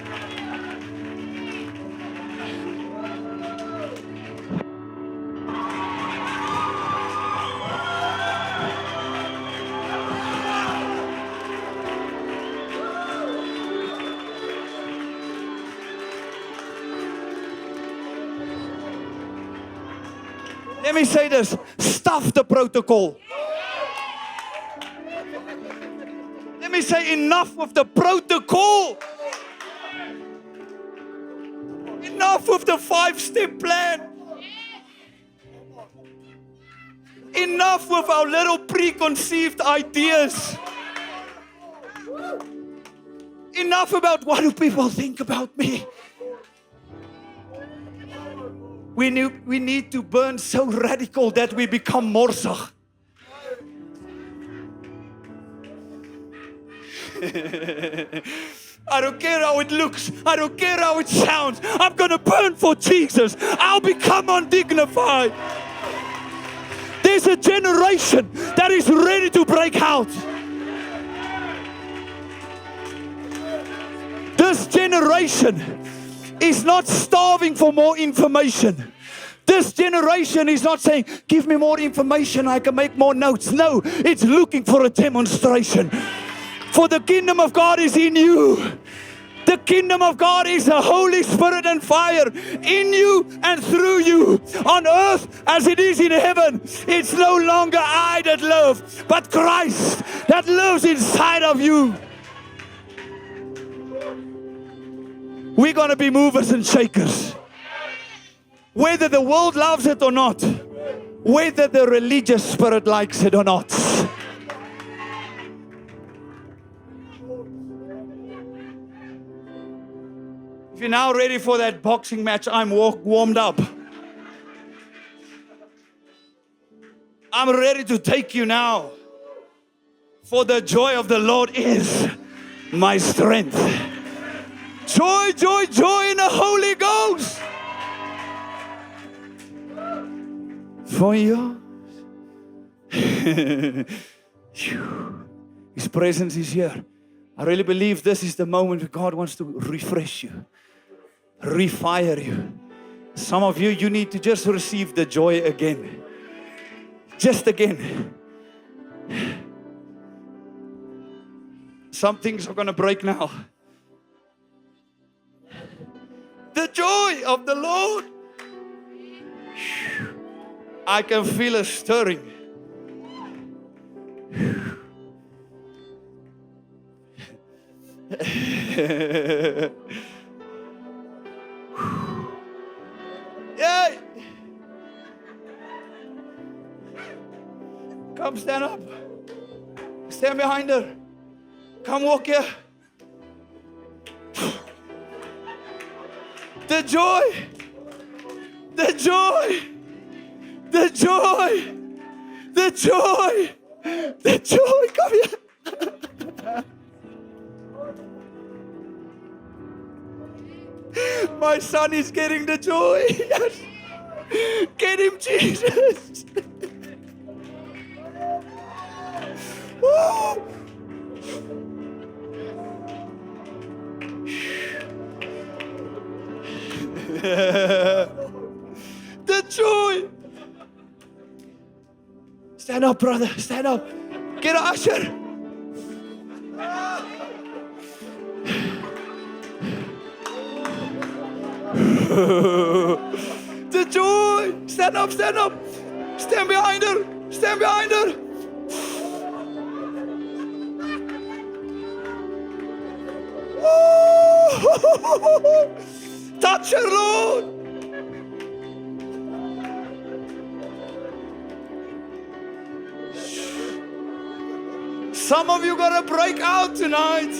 Let me say this, stuff the protocol. Let me say enough with the protocol. Enough with the 5-step plan. Enough with our little preconceived ideas. Enough about what do people think about me. We need to burn so radical that we become morsig. I don't care how it looks. I don't care how it sounds. I'm going to burn for Jesus. I'll become undignified. There's a generation that is ready to break out. This generation is not starving for more information. This generation is not saying, give me more information, I can make more notes. No, it's looking for a demonstration. For the kingdom of God is in you. The kingdom of God is the Holy Spirit and fire in you and through you. On earth as it is in heaven. It's no longer I that live, but Christ that lives inside of you. We're going to be movers and shakers. Whether the world loves it or not. Whether the religious spirit likes it or not. If you're now ready for that boxing match, I'm warmed up. I'm ready to take you now. For the joy of the Lord is my strength. Joy, joy, joy in the Holy Ghost. For you. His presence is here. I really believe this is the moment where God wants to refresh you. Refire you. Some of you need to just receive the joy again. Just again. Some things are going to break now. The joy of the Lord. I can feel a stirring. Yay! Come stand up. Stand behind her. Come walk here. The joy. The joy. The joy. The joy. The joy. Come here. My son is getting the joy. Yes. Get him, Jesus. Woo. The joy. Stand up, brother. Stand up. Get an usher. The joy. Stand up, stand up. Stand behind her. Stand behind her. Touch her, Lord. Some of you gotta break out tonight.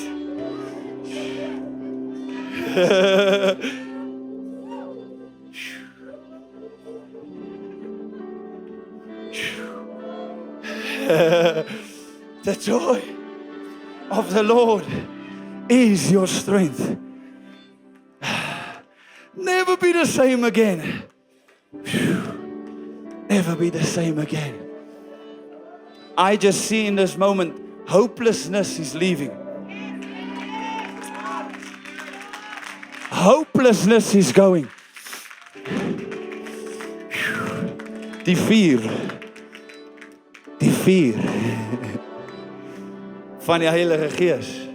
The joy of the Lord is your strength. Never be the same again. Never be the same again. I just see in this moment, hopelessness is leaving. Hopelessness is going. Die vuur van die Heilige Gees